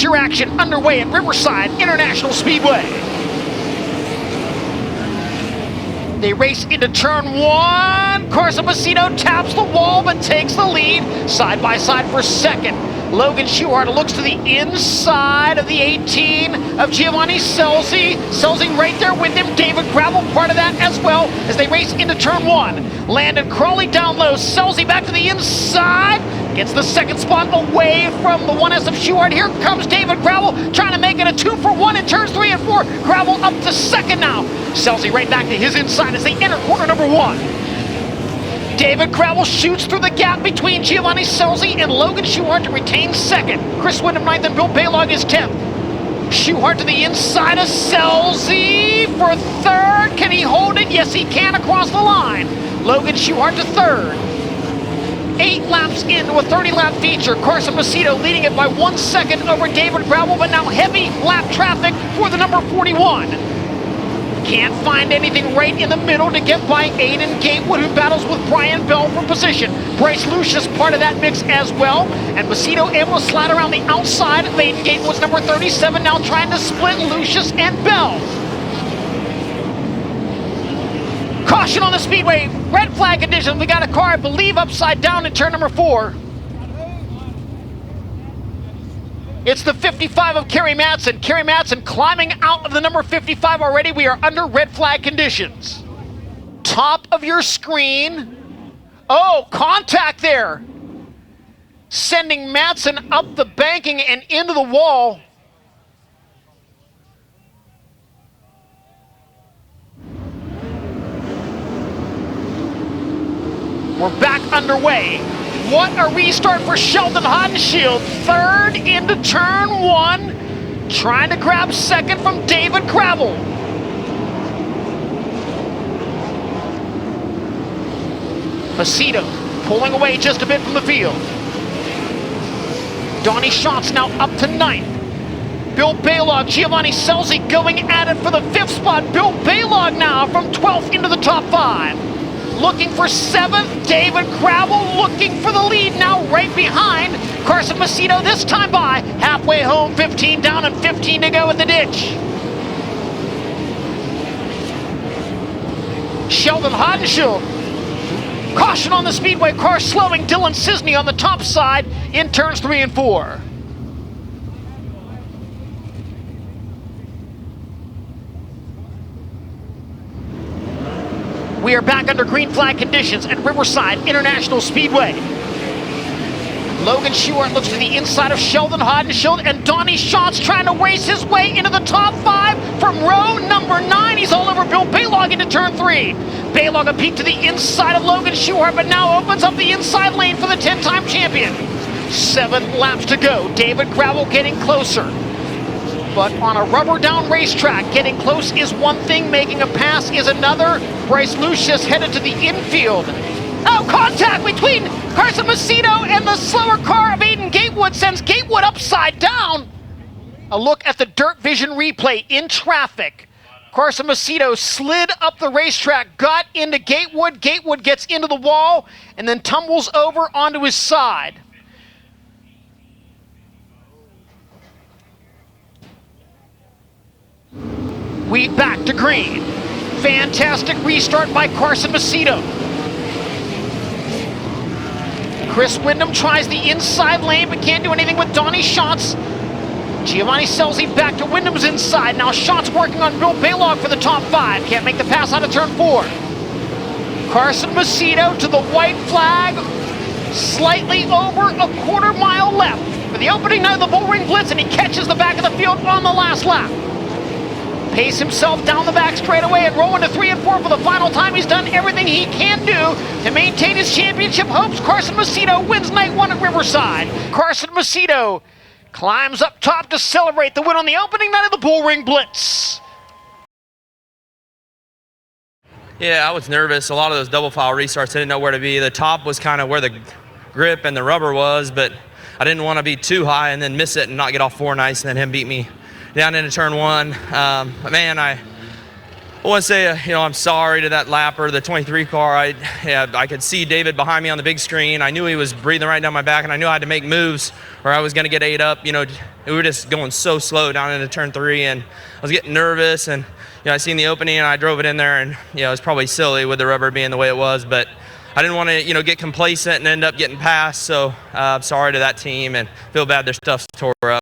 Get your action underway at Riverside International Speedway. They race into turn one. Carson Macedo taps the wall but takes the lead. Side by side for second. Logan Schuhart looks to the inside of the 18 of Giovanni Scelzi. Scelzi right there with him. David Gravel part of that as well as they race into turn one. Landon Crawley down low. Scelzi back to the inside. Gets the second spot away from the 1S of Schuhart. Here comes David Gravel trying to make it a 2-for-1 in turns 3 and 4. Gravel up to second now. Scelzi right back to his inside as they enter corner number 1. David Gravel shoots through the gap between Giovanni Scelzi and Logan Schuhart to retain second. Chris Wyndham ninth and Bill Balog is 10th. Schuhart to the inside of Scelzi for third. Can he hold it? Yes, he can across the line. Logan Schuhart to third. 8 laps into a 30-lap feature. Carson Macedo leading it by 1 second over David Gravel, but now heavy lap traffic for the number 41. Can't find anything right in the middle to get by Aiden Gatewood, who battles with Brian Bell for position. Bryce Lucius part of that mix as well. And Macedo able to slide around the outside of Aiden Gatewood's number 37, now trying to split Lucius and Bell. Caution on the speedway, red flag condition. We got a car, I believe, upside down in turn number 4. It's the 55 of Kerry Madsen. Kerry Madsen climbing out of the number 55 already. We are under red flag conditions. Top of your screen. Oh, contact there. Sending Madsen up the banking and into the wall. We're back underway. What a restart for Sheldon Hodenshield. Third into turn 1. Trying to grab second from David Gravel. Macedo pulling away just a bit from the field. Donnie Schatz now up to 9th. Bill Balog, Giovanni Scelzi going at it for the 5th spot. Bill Balog now from 12th into the top 5. Looking for 7th, David Gravel looking for the lead now right behind Carson Macedo, this time by halfway home, 15 down and 15 to go in the ditch. Sheldon Hodenshield. Caution on the speedway, car slowing. Dylan Cisney on the top side in turns 3 and 4. We are back under green flag conditions at Riverside International Speedway. Logan Schuhart looks to the inside of Sheldon Hodenshield, and Donnie Schatz trying to race his way into the top 5 from row number 9. He's all over Bill Balog into turn 3. Balog a peek to the inside of Logan Schuhart, but now opens up the inside lane for the 10-time champion. 7 laps to go. David Gravel getting closer. But on a rubber-down racetrack, getting close is one thing, making a pass is another. Bryce Lucius headed to the infield. Oh, contact between Carson Macedo and the slower car of Aiden Gatewood sends Gatewood upside down. A look at the Dirt Vision replay in traffic. Carson Macedo slid up the racetrack, got into Gatewood. Gatewood gets into the wall and then tumbles over onto his side. We back to green. Fantastic restart by Carson Macedo. Chris Wyndham tries the inside lane but can't do anything with Donnie Schatz. Giovanni Scelzi back to Wyndham's inside. Now Schatz working on Bill Balog for the top 5. Can't make the pass out of turn 4. Carson Macedo to the white flag. Slightly over a quarter mile left for the opening night of the Bull Ring Blitz, and he catches the back of the field on the last lap. Pace himself down the back straightaway and roll into 3 and 4 for the final time. He's done everything he can do to maintain his championship hopes. Carson Macedo wins night 1 at Riverside. Carson Macedo climbs up top to celebrate the win on the opening night of the Bull Ring Blitz. Yeah, I was nervous. A lot of those double file restarts, I didn't know where to be. The top was kind of where the grip and the rubber was, but I didn't want to be too high and then miss it and not get off 4 nice and then him beat me down into turn 1. Man, I I want to say, I'm sorry to that lapper, the 23 car. I could see David behind me on the big screen. I knew he was breathing right down my back, and I knew I had to make moves or I was going to get ate up. We were just going so slow down into turn 3, and I was getting nervous. And I seen the opening, and I drove it in there, and it was probably silly with the rubber being the way it was, but I didn't want to, get complacent and end up getting past. So I'm sorry to that team, and feel bad their stuff's tore up.